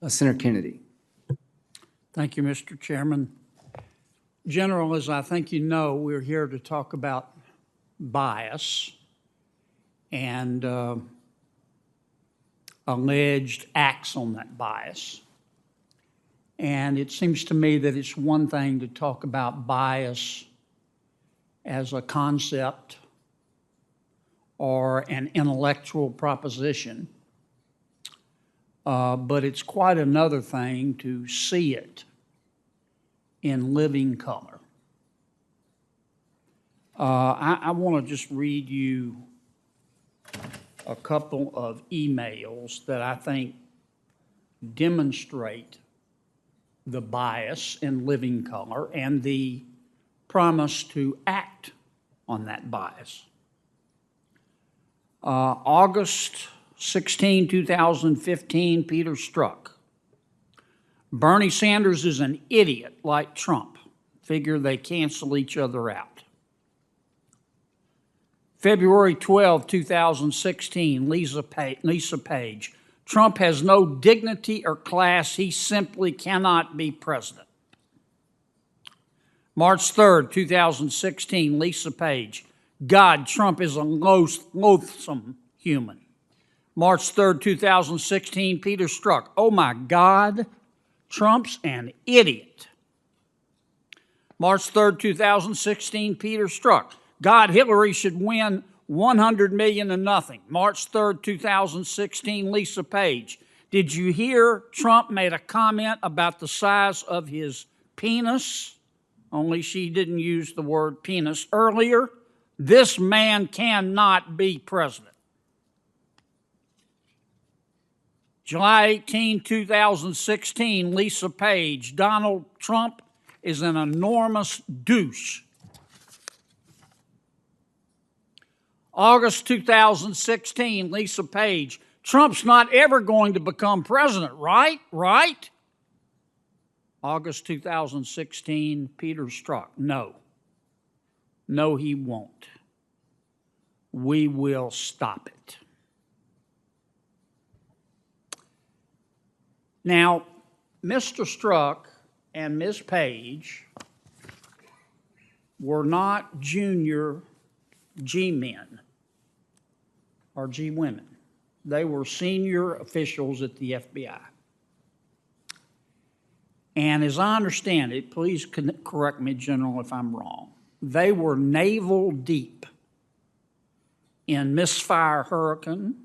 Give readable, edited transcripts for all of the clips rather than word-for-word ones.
Senator Kennedy. Thank you, Mr. Chairman. General, as I think you know, we're here to talk about bias and alleged acts on that bias. And it seems to me that it's one thing to talk about bias as a concept or an intellectual proposition, but it's quite another thing to see it in living color. I want to just read you a couple of emails that I think demonstrate the bias in living color and the promise to act on that bias. August 16, 2015, Peter Strzok. Bernie Sanders is an idiot like Trump. Figure they cancel each other out. February 12, 2016, Lisa Page. Trump has no dignity or class. He simply cannot be president. March 3rd, 2016, Lisa Page. God, Trump is a loathsome human. March 3rd, 2016, Peter Strzok. Oh my God, Trump's an idiot. March 3rd, 2016, Peter Strzok. God, Hillary should win 100 million to nothing. March 3rd, 2016, Lisa Page. Did you hear Trump made a comment about the size of his penis? Only she didn't use the word penis earlier. This man cannot be president. July 18, 2016, Lisa Page. Donald Trump is an enormous douche. August 2016, Lisa Page. Trump's not ever going to become president, right? Right? August 2016, Peter Strzok. No. No, he won't. We will stop it. Now, Mr. Strzok and Ms. Page were not junior G-men or G-women. They were senior officials at the FBI. And as I understand it, please correct me, General, if I'm wrong, they were navel deep in Misfire Hurricane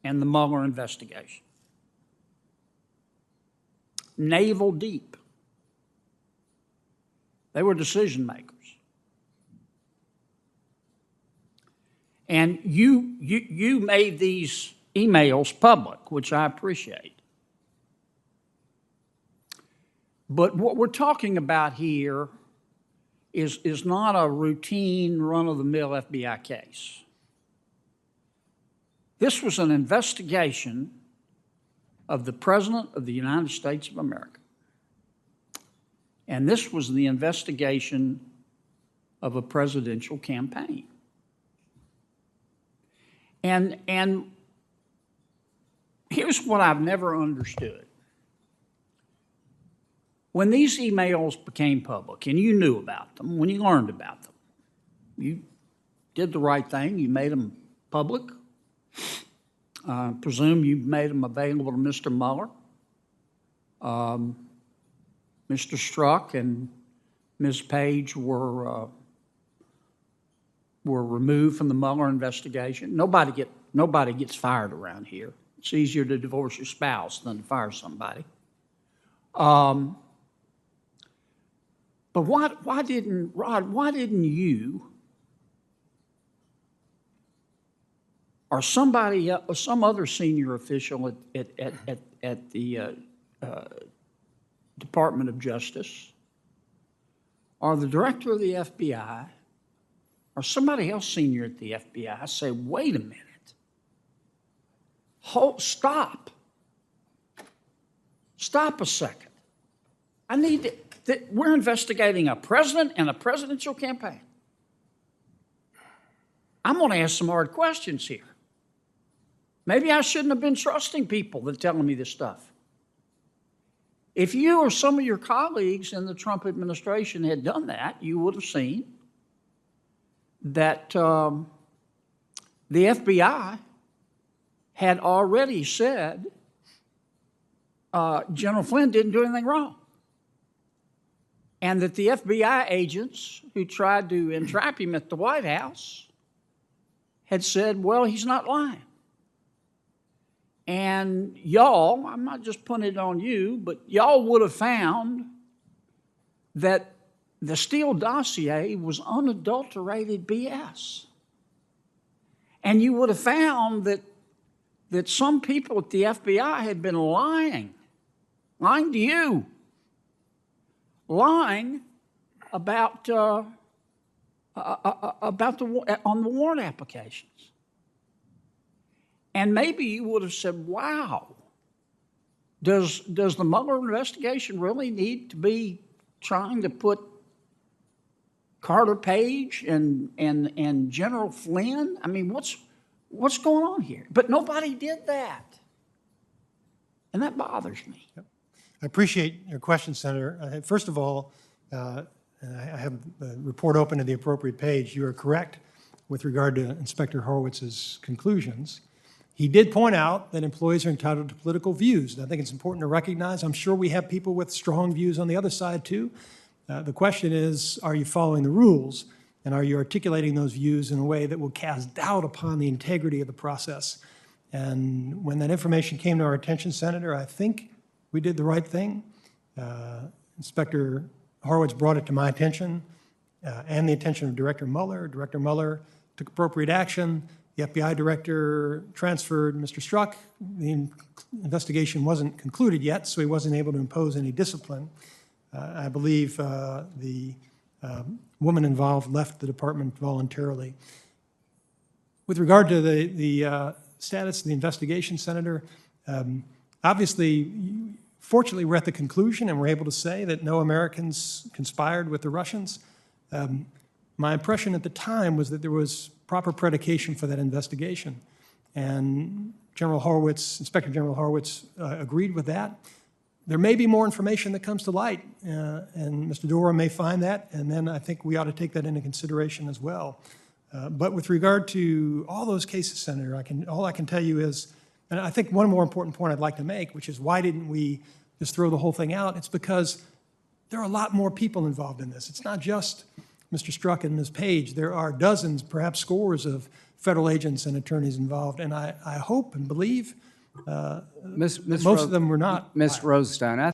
and the Mueller investigation. Navel deep. They were decision makers. And you made these emails public, which I appreciate. But what we're talking about here is not a routine run-of-the-mill FBI case. This was an investigation of the President of the United States of America. And this was the investigation of a presidential campaign. And here's what I've never understood. When these emails became public, and you knew about them, when you learned about them, you did the right thing, you made them public. Presume you made them available to Mr. Mueller. Mr. Strzok and Ms. Page were removed from the Mueller investigation. Nobody gets fired around here. It's easier to divorce your spouse than to fire somebody. But why didn't you or somebody, some other senior official at the Department of Justice, or the director of the FBI, or somebody else senior at the FBI say, wait a minute, stop a second. We're investigating a president and a presidential campaign. I'm going to ask some hard questions here. Maybe I shouldn't have been trusting people that are telling me this stuff. If you or some of your colleagues in the Trump administration had done that, you would have seen that the FBI had already said General Flynn didn't do anything wrong, and that the FBI agents who tried to entrap him at the White House had said, well, he's not lying. And y'all, I'm not just putting it on you, but y'all would have found that the Steele dossier was unadulterated BS. And you would have found that some people at the FBI had been lying to you, lying about on the warrant applications. And maybe you would have said, wow, does the Mueller investigation really need to be trying to put Carter Page and General Flynn? I mean, what's going on here? But nobody did that. And that bothers me. Yep. I appreciate your question, Senator. First of all, I have the report open to the appropriate page. You are correct with regard to Inspector Horowitz's conclusions. He did point out that employees are entitled to political views. And I think it's important to recognize, I'm sure we have people with strong views on the other side too. The question is, are you following the rules? And are you articulating those views in a way that will cast doubt upon the integrity of the process? And when that information came to our attention, Senator, I think we did the right thing. Inspector Horowitz brought it to my attention and the attention of Director Mueller. Director Mueller took appropriate action. The FBI director transferred Mr. Strzok. The investigation wasn't concluded yet, so he wasn't able to impose any discipline. I believe the woman involved left the department voluntarily. With regard to the status of the investigation, Senator, obviously, fortunately, we're at the conclusion and we're able to say that no Americans conspired with the Russians. My impression at the time was that there was proper predication for that investigation. And Inspector General Horowitz agreed with that. There may be more information that comes to light, and Mr. Dora may find that, and then I think we ought to take that into consideration as well. But with regard to all those cases, Senator, all I can tell you is, and I think one more important point I'd like to make, which is why didn't we just throw the whole thing out? It's because there are a lot more people involved in this. It's not just Mr. Strzok and Ms. Page. There are dozens, perhaps scores of federal agents and attorneys involved, and I hope and believe most of them were not. Ms. Rosenstein,